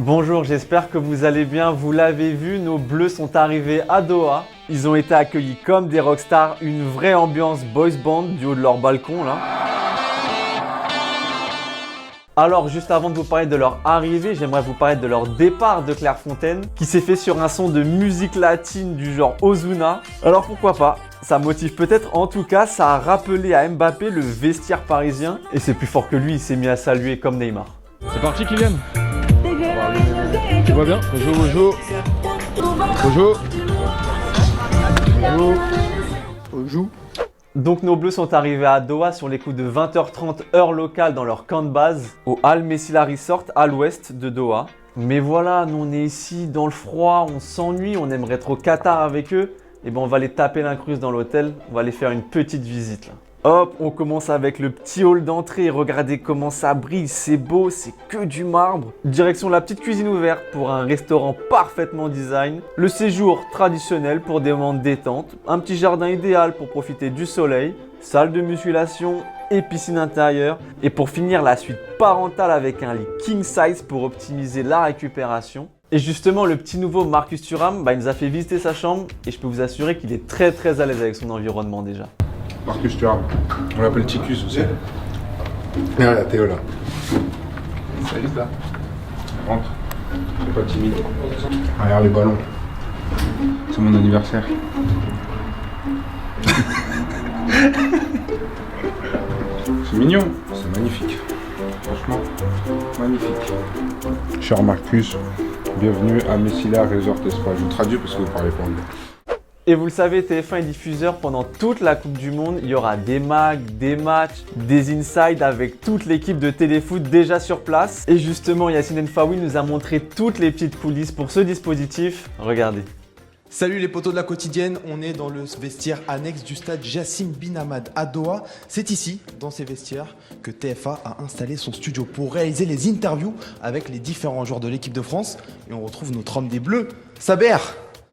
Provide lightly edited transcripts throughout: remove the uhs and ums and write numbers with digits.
Bonjour, j'espère que vous allez bien. Vous l'avez vu, nos Bleus sont arrivés à Doha. Ils ont été accueillis comme des rockstars, une vraie ambiance boys band du haut de leur balcon là. Alors juste avant de vous parler de leur arrivée, j'aimerais vous parler de leur départ de Clairefontaine qui s'est fait sur un son de musique latine du genre Ozuna. Alors pourquoi pas, ça motive peut-être, en tout cas ça a rappelé à Mbappé le vestiaire parisien et c'est plus fort que lui, il s'est mis à saluer comme Neymar. C'est parti Kylian. Tu vois bien? Bonjour, bonjour. Bonjour. Bonjour. Bonjour. Donc nos Bleus sont arrivés à Doha sur les coups de 20h30 heure locale dans leur camp de base au Al Messila Resort à l'ouest de Doha. Mais voilà, nous on est ici dans le froid, on s'ennuie, on aimerait être au Qatar avec eux. Et ben on va les taper l'incruste dans l'hôtel, on va aller faire une petite visite là. Hop, on commence avec le petit hall d'entrée, regardez comment ça brille, c'est beau, c'est que du marbre. Direction la petite cuisine ouverte pour un restaurant parfaitement design. Le séjour traditionnel pour des moments de détente, un petit jardin idéal pour profiter du soleil, salle de musculation et piscine intérieure. Et pour finir, la suite parentale avec un lit king size pour optimiser la récupération. Et justement, le petit nouveau Marcus Thuram, il nous a fait visiter sa chambre et je peux vous assurer qu'il est très à l'aise avec son environnement déjà. Marcus Thuram, on l'appelle Ticus aussi. Et là, Théo là. Salut là. Rentre. Sois pas timide. Regarde les ballons. C'est mon anniversaire. C'est mignon, c'est magnifique. Franchement, magnifique. Cher Marcus, bienvenue à Messila Resort Spa. Je vous traduis parce que vous parlez pas anglais. Et vous le savez, TF1 est diffuseur pendant toute la Coupe du Monde. Il y aura des mags, des matchs, des insides avec toute l'équipe de Téléfoot déjà sur place. Et justement, Yacine N'Faoui nous a montré toutes les petites coulisses pour ce dispositif. Regardez. Salut les potos de la quotidienne, on est dans le vestiaire annexe du stade Jassim Bin Hamad à Doha. C'est ici, dans ces vestiaires, que TF1 a installé son studio pour réaliser les interviews avec les différents joueurs de l'équipe de France. Et on retrouve notre homme des Bleus, Saber.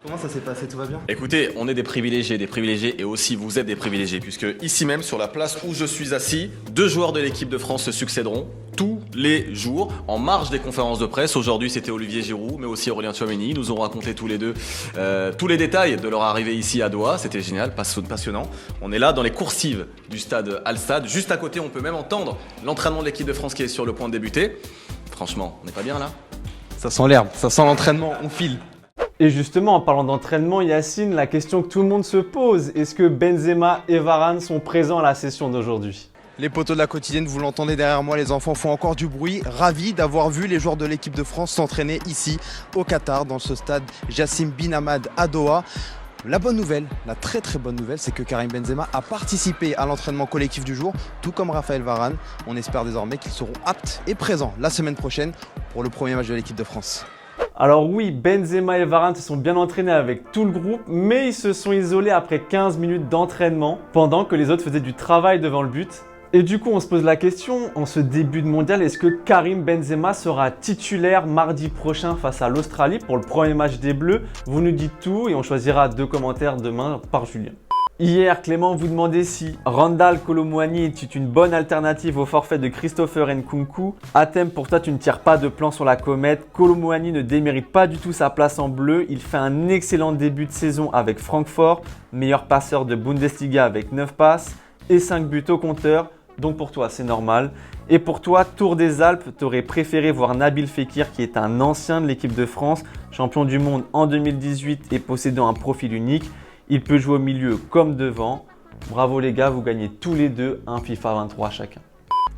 Comment ça s'est passé, tout va bien? Écoutez, on est des privilégiés et aussi vous êtes des privilégiés puisque ici même sur la place où je suis assis, 2 joueurs de l'équipe de France se succéderont tous les jours en marge des conférences de presse. Aujourd'hui c'était Olivier Giroud mais aussi Aurélien Tchouaméni. Ils nous ont raconté tous les deux tous les détails de leur arrivée ici à Doha. C'était génial, passionnant. On est là dans les coursives du stade Al-Stad. Juste à côté on peut même entendre l'entraînement de l'équipe de France qui est sur le point de débuter. Franchement, on n'est pas bien là? Ça sent l'herbe, ça sent l'entraînement, on file. Et justement, en parlant d'entraînement, Yacine, la question que tout le monde se pose, est-ce que Benzema et Varane sont présents à la session d'aujourd'hui? Les potos de la quotidienne, vous l'entendez derrière moi, les enfants font encore du bruit. Ravis d'avoir vu les joueurs de l'équipe de France s'entraîner ici au Qatar, dans ce stade Jassim Bin Hamad à Doha. La bonne nouvelle, la très bonne nouvelle, c'est que Karim Benzema a participé à l'entraînement collectif du jour, tout comme Raphaël Varane. On espère désormais qu'ils seront aptes et présents la semaine prochaine pour le premier match de l'équipe de France. Alors oui, Benzema et Varane se sont bien entraînés avec tout le groupe, mais ils se sont isolés après 15 minutes d'entraînement, pendant que les autres faisaient du travail devant le but. Et du coup, on se pose la question, en ce début de mondial, est-ce que Karim Benzema sera titulaire mardi prochain face à l'Australie pour le premier match des Bleus? Vous nous dites tout et on choisira 2 commentaires demain par Julien. Hier, Clément vous demandait si Randal Kolo Muani est une bonne alternative au forfait de Christopher Nkunku. Athème, pour toi, tu ne tires pas de plan sur la comète. Kolo Muani ne démérite pas du tout sa place en bleu. Il fait un excellent début de saison avec Francfort, meilleur passeur de Bundesliga avec 9 passes et 5 buts au compteur. Donc pour toi, c'est normal. Et pour toi, Tour des Alpes, tu aurais préféré voir Nabil Fekir, qui est un ancien de l'équipe de France, champion du monde en 2018 et possédant un profil unique. Il peut jouer au milieu comme devant. Bravo les gars, vous gagnez tous les deux un FIFA 23 chacun.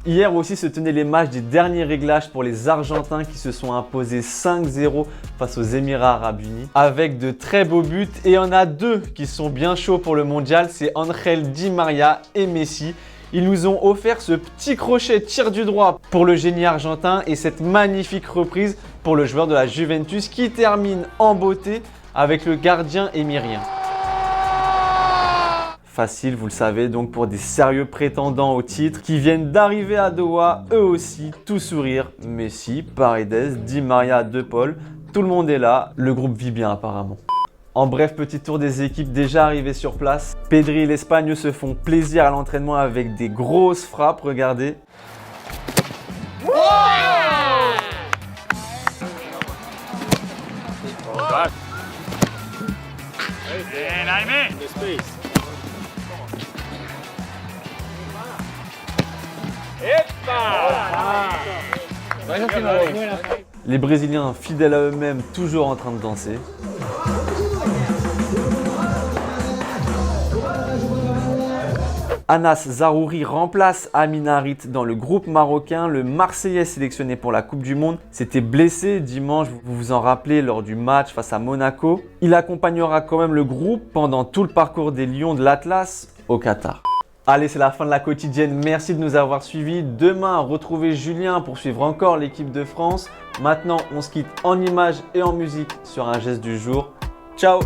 Hier aussi se tenaient les matchs des derniers réglages pour les Argentins qui se sont imposés 5-0 face aux Émirats Arabes Unis avec de très beaux buts. Et il y en a 2 qui sont bien chauds pour le mondial, c'est Ángel Di María et Messi. Ils nous ont offert ce petit crochet tir du droit pour le génie argentin et cette magnifique reprise pour le joueur de la Juventus qui termine en beauté avec le gardien émirien. Facile, vous le savez, donc pour des sérieux prétendants au titre qui viennent d'arriver à Doha, eux aussi, tout sourire. Messi, Paredes, Di Maria, De Paul, tout le monde est là, le groupe vit bien apparemment. En bref, petit tour des équipes déjà arrivées sur place. Pedri et l'Espagne se font plaisir à l'entraînement avec des grosses frappes, regardez. Les Brésiliens, fidèles à eux-mêmes, toujours en train de danser. Anas Zaroury remplace Amin Harit dans le groupe marocain. Le Marseillais sélectionné pour la Coupe du Monde s'était blessé dimanche, vous vous en rappelez, lors du match face à Monaco. Il accompagnera quand même le groupe pendant tout le parcours des Lions de l'Atlas au Qatar. Allez, c'est la fin de la quotidienne. Merci de nous avoir suivis. Demain, retrouvez Julien pour suivre encore l'équipe de France. Maintenant, on se quitte en images et en musique sur un geste du jour. Ciao!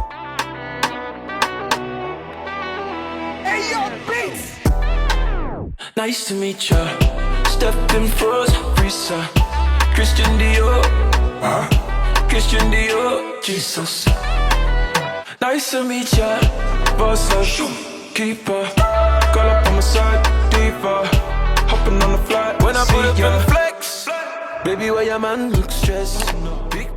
Nice to meet ya. Stephen Frost, Risa, Christian Dior, Christian Dior, Jesus. Nice to meet ya. Boss up, keeper, girl up on my side, diva. Hopping on the flight when I put up in the flex. Baby, why your man look stressed? Big